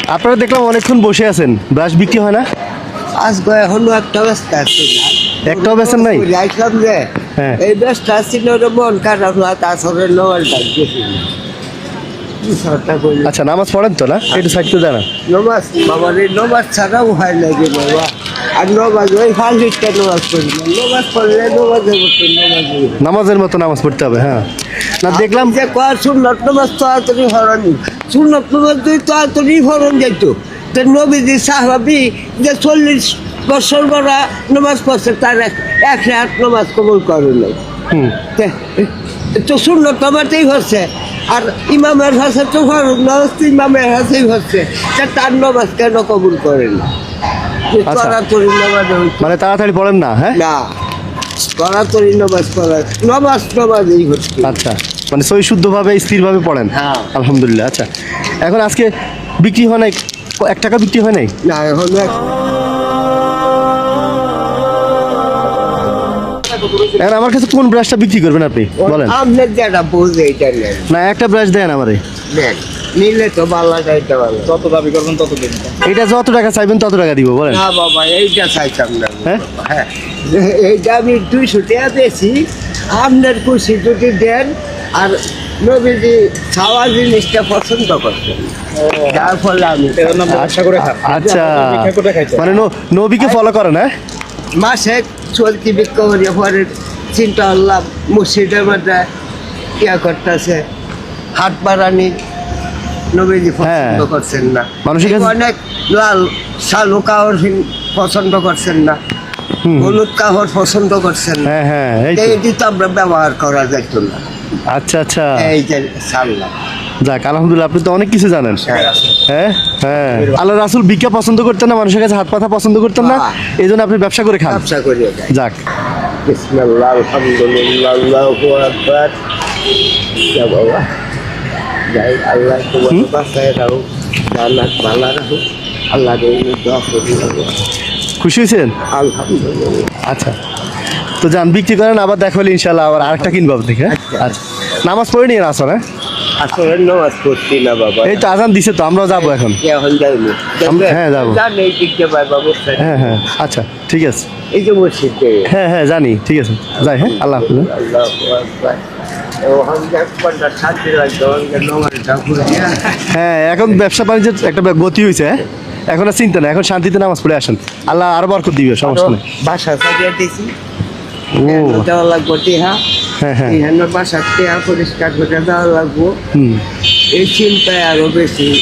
আপনারা দেখলাম অনেকক্ষণ বসে আছেন, ব্রাশ বিক্রি হয় না? আজকে এখনো একটা ব্যস্ত আছে না, একটাও বেচেন নাই? যাইছিলাম যে হ্যাঁ। এই ব্যস্ত ছিল মন খারাপ না, তাছাড়া নমালটা গেছি আচ্ছা, নামাজ পড়েন তো না? একটু সাইড করে দেন। নমাজ বাবার এই নমাজ ছাড়াও হয় না যে বাবা, আর নমাজ ওই ফালিশটা নমাজ পড়ি না, নমাজ পড়লে নমাজের মতো নামাজের মতো নামাজ পড়তে হবে। হ্যাঁ, না দেখলাম যে কয় সুন্নত নমাজ তাড়াতাড়ি হরানি, সুন্নত নমাজ তুই তাড়াতাড়ি হরণ যাইতো। তো নবীজি সাহাবি যে 40 বছর বড়া নমাজ পড়ছে, তার 108 নমাজ কবুল করে নাই। তো সুন্নত নমাজেই হচ্ছে, আর ইমামের হাসে তো ফরজ নামাজ তো ইমামের হাসেই হচ্ছে, তার নমাজ কেন কবুল করে না? আচ্ছা। তাড়াতাড়ি নমাজ মানে তাড়াতাড়ি পড়েন না? হ্যাঁ, না, তাড়াতাড়ি নমাজ পড়া নমাজেই হচ্ছে। আচ্ছা, মানে সই শুদ্ধভাবে স্থিরভাবে পড়েন। হ্যাঁ। আলহামদুলিল্লাহ। আচ্ছা, এখন আজকে বিক্রি হয় নাই? 1 টাকা বিক্রি হয় নাই? না, এখন এখন আমার কাছে কোন ব্রাশটা বিক্রি করবেন আপনি বলেন? আপনার যেটা বুঝে এটা নেন, না, একটা ব্রাশ দেন আমারে। নেন, নিলে তো ভালো, যাইতে ভালো। যত দাবি করবেন তত দিন। এটা যত টাকা চাইবেন তত টাকা দিব, বলেন। না বাবা, এইটা চাইতাম না। হ্যাঁ? হ্যাঁ, এইটা আমি 200 টাকা পেয়েছি, আপনার খুশি যদি দেন। আর নবীজি খাওয়া জিনিসটা পছন্দ করতেন, যার ফলে আমি এজন্য আমরা আশা করে খাই। আচ্ছা, ভিক্ষা করে খাইছে। মানে নবীকে ফলো করেন? হ্যাঁ, মাসে চলতি বিক্ষা করিয়া পরে চিন্তা করলাম মসজিদের মধ্যে ইয়া করতেছে, হাট বাড়ানি নবীজি পছন্দ করছেন না, মানুষের কাছে- অনেক লাল শালু কাহর পছন্দ করছেন না, হলুদ কাহর পছন্দ করছেন না। হ্যাঁ, হ্যাঁ, এই তো। এইটি তো আমরা ব্যবহার করা যাইত না, আচ্ছা, আচ্ছা, এই যে সাল্লাহ। যাক আলহামদুলিল্লাহ, আপনি তো অনেক কিছু জানেন। হ্যাঁ, হ্যাঁ, আল্লাহ রাসূল ভিক্ষা পছন্দ করতেন না, মানুষের কাছে হাত পাতা পছন্দ করতেন না, হ্যাঁ। এই জন্য আপনি ব্যবসা করে খান। ব্যবসা করিয়া যায়। যাক, বিসমিল্লাহ, আলহামদুলিল্লাহ, আল্লাহু আকবার। যা বাবা, যাই আল্লাহ তোমার বাসায় রাখো, জান্নাত ভালো রাখো, আল্লাহ দোয়া করি। খুশি হয়েছেন? আলহামদুলিল্লাহ। আচ্ছা, তো যান বিক্রি করেন, আবার দেখা হলে ইনশাল্লাহ আবার আরেকটা কিনবো দেখে। আচ্ছা, নামাজ পড়ে নিয়ে আসো না? আসলে নামাজ পড়ছি না বাবা, এই তো আজান দিছে, তো আমরাও যাবো এখন। এখন যাইনি। হ্যাঁ, যাবো। জান এই দিকটা ভাই বাবু, হ্যাঁ, হ্যাঁ, আচ্ছা, ঠিক আছে। এই যে মসজিদে। হ্যাঁ, হ্যাঁ, জানি, ঠিক আছে, যাই। হ্যাঁ, আল্লাহ হাফেজ। আল্লাহু আকবার। ওখান একবারটা শান্তি লাগতো, ওখানকার নামাজটা পড়িয়া। হ্যাঁ, এখন ব্যবসা বাণিজ্যের একটা গতি হয়েছে। হ্যাঁ, এখন আর চিন্তা নেই, এখন শান্তিতে নামাজ পড়ে আসেন, আল্লাহ আরো বরকত দিবে, সমস্যা নেই। বাসা সাজিয়ে দিছি, ও, দেওয়া লাগবো টিহা, হ্যাঁ, হ্যাঁ, এখানে বাসা টিহা পরিষ্কার করে দেওয়া লাগবো। হুম। এই চিন্তায় আরো বেশি